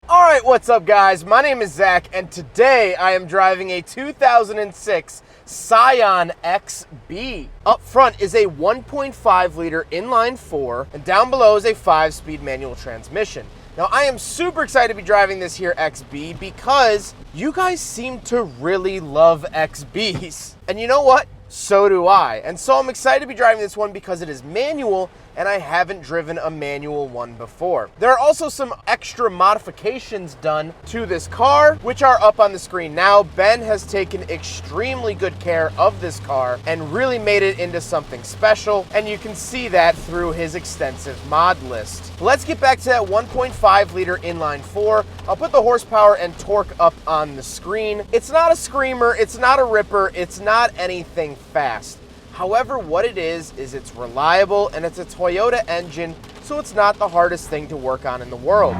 Alright, what's up guys? My name is Zach, and today I am driving a 2006 Scion XB. Up front is a 1.5 liter inline 4, and down below is a 5-speed manual transmission. Now I am super excited to be driving this here XB because you guys seem to really love XBs. And you know what? So do I. And so I'm excited to be driving this one because it is manual and I haven't driven a manual one before. There are also some extra modifications done to this car, which are up on the screen now. Ben has taken extremely good care of this car and really made it into something special, and you can see that through his extensive mod list. Let's get back to that 1.5 liter inline 4. I'll put the horsepower and torque up on the screen. It's not a screamer, it's not a ripper, it's not anything fast. However, what it is it's reliable and it's a Toyota engine, so it's not the hardest thing to work on in the world.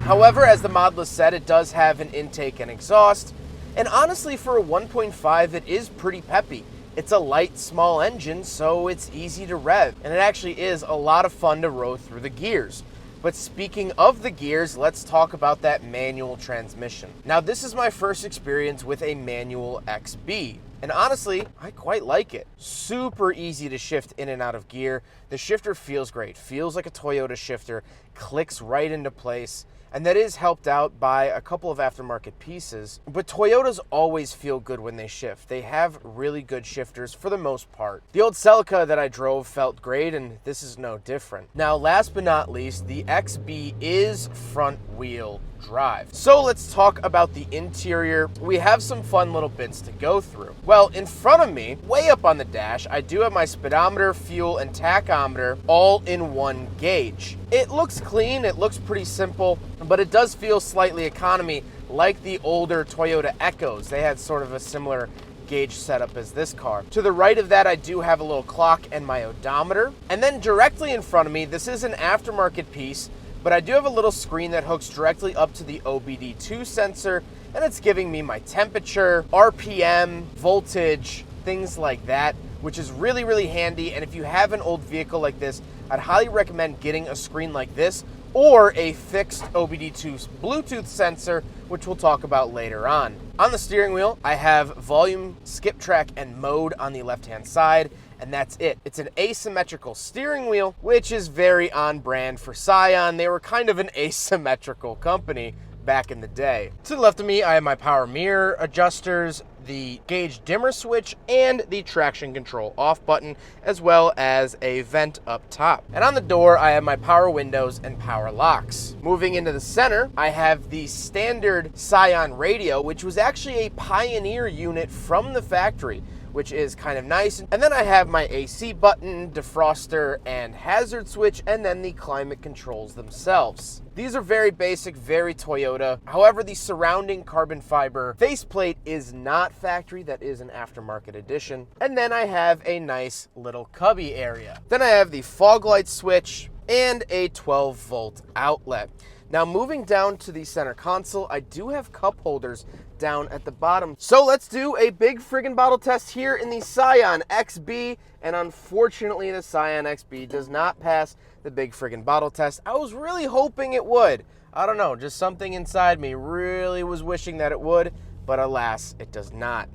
However, as the mod list said, it does have an intake and exhaust, and honestly for a 1.5 it is pretty peppy. It's a light, small engine, so it's easy to rev, and it actually is a lot of fun to row through the gears. But speaking of the gears, let's talk about that manual transmission. Now, this is my first experience with a manual XB, and honestly, I quite like it. Super easy to shift in and out of gear. The shifter feels great, feels like a Toyota shifter, clicks right into place. And that is helped out by a couple of aftermarket pieces. But Toyotas always feel good when they shift. They have really good shifters for the most part. The old Celica that I drove felt great, and this is no different. Now, last but not least, the XB is front wheel drive. So let's talk about the interior. We have some fun little bits to go through. Well, in front of me, way up on the dash, I do have my speedometer, fuel, and tachometer all in one gauge. It looks clean, it looks pretty simple, but it does feel slightly economy like the older Toyota Echoes. They had sort of a similar gauge setup as this car. To the right of that, I do have a little clock and my odometer. And then directly in front of me, this is an aftermarket piece, but I do have a little screen that hooks directly up to the OBD2 sensor, and it's giving me my temperature, RPM, voltage, things like that, which is really, really handy. And if you have an old vehicle like this, I'd highly recommend getting a screen like this or a fixed OBD2 Bluetooth sensor, which we'll talk about later on. On the steering wheel, I have volume, skip track, and mode on the left-hand side, and that's it. It's an asymmetrical steering wheel, which is very on brand for Scion. They were kind of an asymmetrical company back in the day. To the left of me, I have my power mirror adjusters, the gauge dimmer switch, and the traction control off button, as well as a vent up top. And on the door, I have my power windows and power locks. Moving into the center, I have the standard Scion radio, which was actually a Pioneer unit from the factory, which is kind of nice. And then I have my AC button, defroster, and hazard switch, and then the climate controls themselves. These are very basic, very Toyota. However, the surrounding carbon fiber faceplate is not factory, that is an aftermarket edition. And then I have a nice little cubby area. Then I have the fog light switch and a 12-volt outlet. Now, moving down to the center console, I do have cup holders down at the bottom. So let's do a big friggin' bottle test here in the Scion XB. And unfortunately, the Scion XB does not pass the big friggin' bottle test. I was really hoping it would. I don't know, just something inside me really was wishing that it would, but alas, it does not.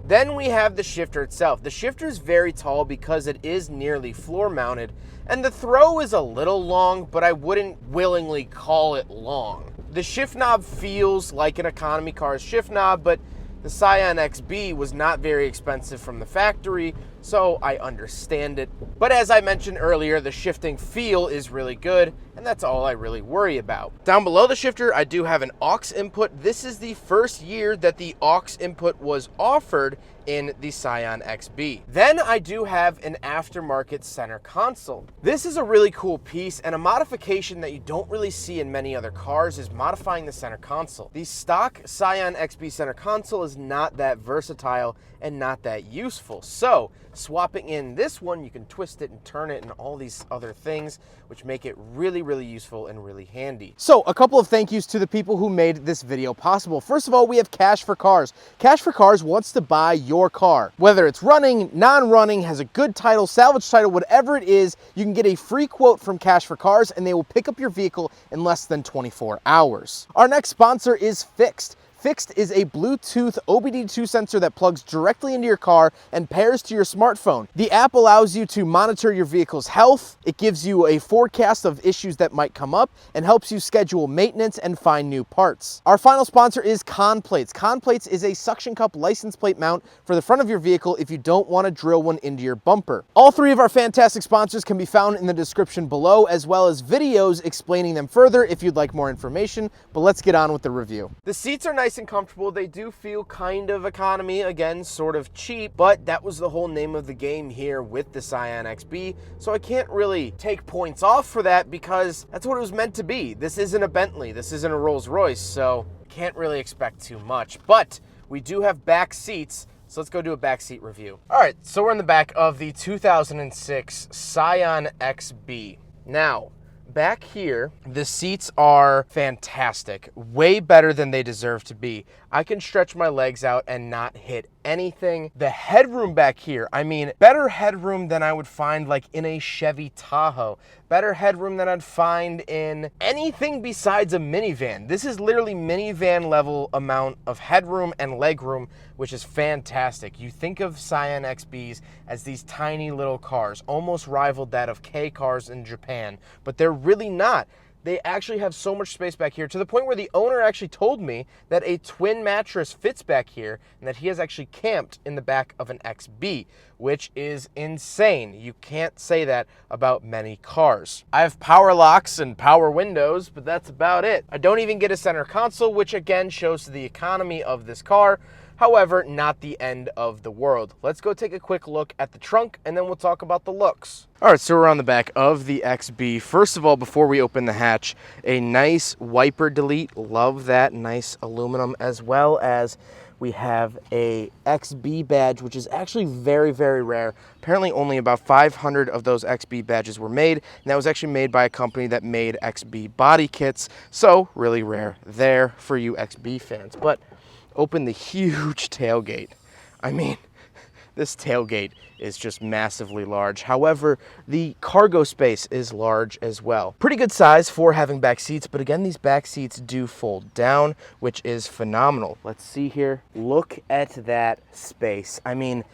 Then we have the shifter itself. The shifter is very tall because it is nearly floor mounted, and the throw is a little long, but I wouldn't willingly call it long. The shift knob feels like an economy car's shift knob, but the Scion XB was not very expensive from the factory, so I understand it. But as I mentioned earlier, the shifting feel is really good, and that's all I really worry about. Down below the shifter, I do have an aux input. This is the first year that the aux input was offered in the Scion XB. Then I do have an aftermarket center console. This is a really cool piece, and a modification that you don't really see in many other cars is modifying the center console. The stock Scion XB center console is not that versatile and not that useful. So Swapping in this one, you can twist it and turn it and all these other things, which make it really, really useful and really handy. So a couple of thank yous to the people who made this video possible. First of all, we have Cash for Cars. Cash for Cars wants to buy your car. Whether it's running, non-running, has a good title, salvage title, whatever it is, you can get a free quote from Cash for Cars and they will pick up your vehicle in less than 24 hours. Our next sponsor is Fixed. Fixed is a Bluetooth OBD2 sensor that plugs directly into your car and pairs to your smartphone. The app allows you to monitor your vehicle's health. It gives you a forecast of issues that might come up and helps you schedule maintenance and find new parts. Our final sponsor is Conplates. Conplates is a suction cup license plate mount for the front of your vehicle if you don't want to drill one into your bumper. All three of our fantastic sponsors can be found in the description below, as well as videos explaining them further if you'd like more information, but let's get on with the review. The seats are nice and comfortable. They do feel kind of economy, again, sort of cheap, but that was the whole name of the game here with the Scion XB, so I can't really take points off for that because that's what it was meant to be. This isn't a Bentley, this isn't a Rolls-Royce, so can't really expect too much, but we do have back seats, so let's go do a back seat review. All right, so we're in the back of the 2006 Scion XB. Now, back here, the seats are fantastic, way better than they deserve to be. I can stretch my legs out and not hit anything. The headroom back here, I mean, better headroom than I would find like in a Chevy Tahoe. Better headroom than I'd find in anything besides a minivan. This is literally minivan level amount of headroom and legroom, which is fantastic. You think of Scion XBs as these tiny little cars, almost rivaled that of K cars in Japan, but they're really not. They actually have so much space back here to the point where the owner actually told me that a twin mattress fits back here and that he has actually camped in the back of an XB, which is insane. You can't say that about many cars. I have power locks and power windows, but that's about it. I don't even get a center console, which again shows the economy of this car. However, not the end of the world. Let's go take a quick look at the trunk and then we'll talk about the looks. All right, so we're on the back of the XB. First of all, before we open the hatch, a nice wiper delete. Love that, nice aluminum, as well as we have a XB badge, which is actually very, very rare. Apparently only about 500 of those XB badges were made, and that was actually made by a company that made XB body kits, so really rare there for you XB fans. But open the huge tailgate. I mean, this tailgate is just massively large. However, the cargo space is large as well. Pretty good size for having back seats, but again, these back seats do fold down, which is phenomenal. Let's see here. Look at that space. I mean,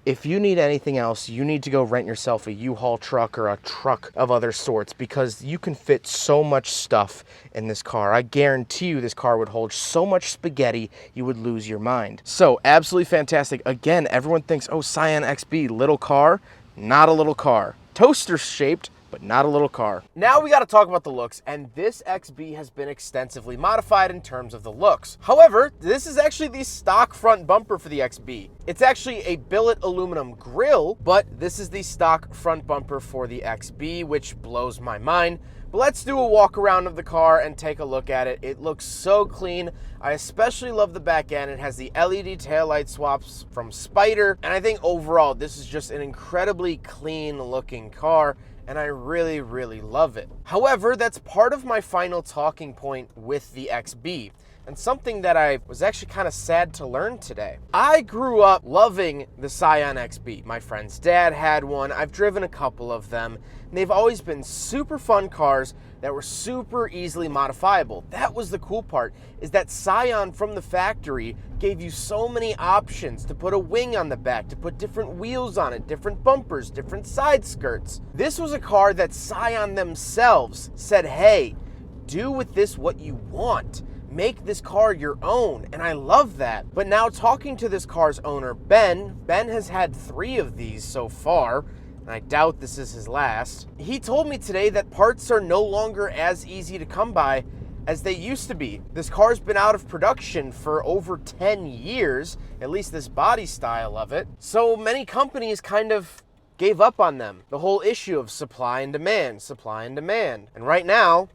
if you need anything else, you need to go rent yourself a U-Haul truck or a truck of other sorts because you can fit so much stuff in this car. I guarantee you this car would hold so much spaghetti, you would lose your mind. So absolutely fantastic. Again, everyone thinks, oh, Scion XB, little car. Not a little car. Toaster shaped, but not a little car. Now we got to talk about the looks, and this XB has been extensively modified in terms of the looks. However, this is actually the stock front bumper for the XB. It's actually a billet aluminum grille, but this is the stock front bumper for the XB, which blows my mind. But let's do a walk around of the car and take a look at it. It looks so clean. I especially love the back end. It has the LED taillight swaps from Spider, and I think overall this is just an incredibly clean looking car, and I really, really love it. However, that's part of my final talking point with the XB, and something that I was actually kind of sad to learn today. I grew up loving the Scion XB. My friend's dad had one. I've driven a couple of them, and they've always been super fun cars that were super easily modifiable. That was the cool part, is that Scion from the factory gave you so many options to put a wing on the back, to put different wheels on it, different bumpers, different side skirts. This was a car that Scion themselves said, hey, do with this what you want. Make this car your own, and I love that. But now talking to this car's owner, Ben has had 3 of these so far, and I doubt this is his last. He told me today that parts are no longer as easy to come by as they used to be. This car's been out of production for over 10 years, at least this body style of it. So many companies kind of gave up on them. The whole issue of supply and demand, supply and demand. And right now,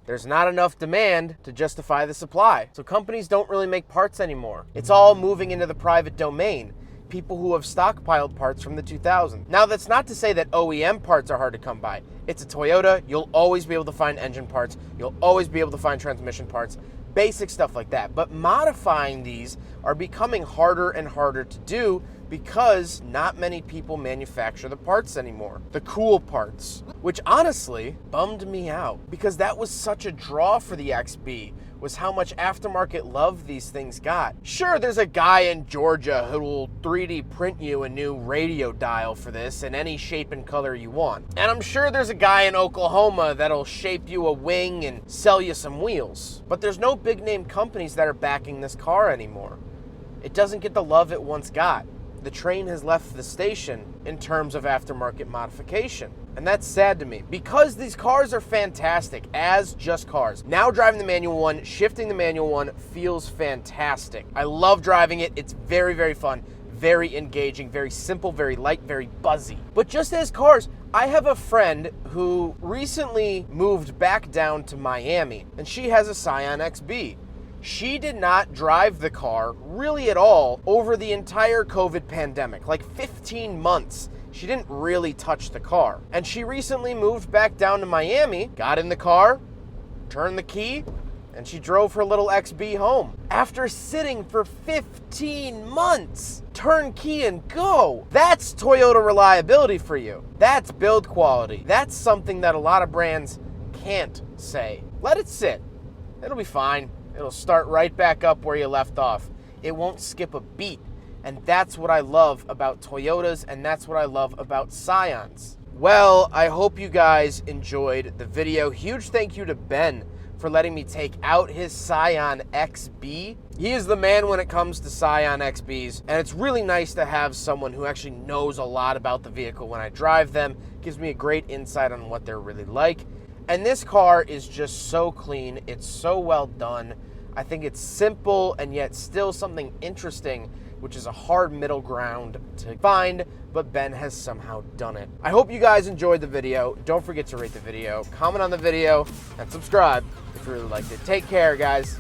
there's not enough demand to justify the supply. So companies don't really make parts anymore. It's all moving into the private domain. people who have stockpiled parts from the 2000s. Now, that's not to say that OEM parts are hard to come by. It's a Toyota. You'll always be able to find engine parts. You'll always be able to find transmission parts, basic stuff like that. But modifying these are becoming harder and harder to do because not many people manufacture the parts anymore. The cool parts, which honestly bummed me out because that was such a draw for the XB, was how much aftermarket love these things got. Sure, there's a guy in Georgia who will 3D print you a new radio dial for this in any shape and color you want. And I'm sure there's a guy in Oklahoma that'll shape you a wing and sell you some wheels. But there's no big name companies that are backing this car anymore. It doesn't get the love it once got. The train has left the station in terms of aftermarket modification. And that's sad to me because these cars are fantastic as just cars. Now driving the manual one, shifting the manual one feels fantastic. I love driving it. It's very, very fun, very engaging, very simple, very light, very buzzy. But just as cars, I have a friend who recently moved back down to Miami and she has a Scion XB. She did not drive the car really at all over the entire COVID pandemic, like 15 months. She didn't really touch the car. And she recently moved back down to Miami, got in the car, turned the key, and she drove her little XB home. After sitting for 15 months, turn key and go. That's Toyota reliability for you. That's build quality. That's something that a lot of brands can't say. Let it sit. It'll be fine. It'll start right back up where you left off. It won't skip a beat. And that's what I love about Toyotas, and that's what I love about Scions. Well, I hope you guys enjoyed the video. Huge thank you to Ben for letting me take out his Scion XB. He is the man when it comes to Scion XBs, and it's really nice to have someone who actually knows a lot about the vehicle when I drive them. Gives me a great insight on what they're really like. And this car is just so clean. It's so well done. I think it's simple and yet still something interesting, which is a hard middle ground to find, but Ben has somehow done it. I hope you guys enjoyed the video. Don't forget to rate the video, comment on the video, and subscribe if you really liked it. Take care, guys.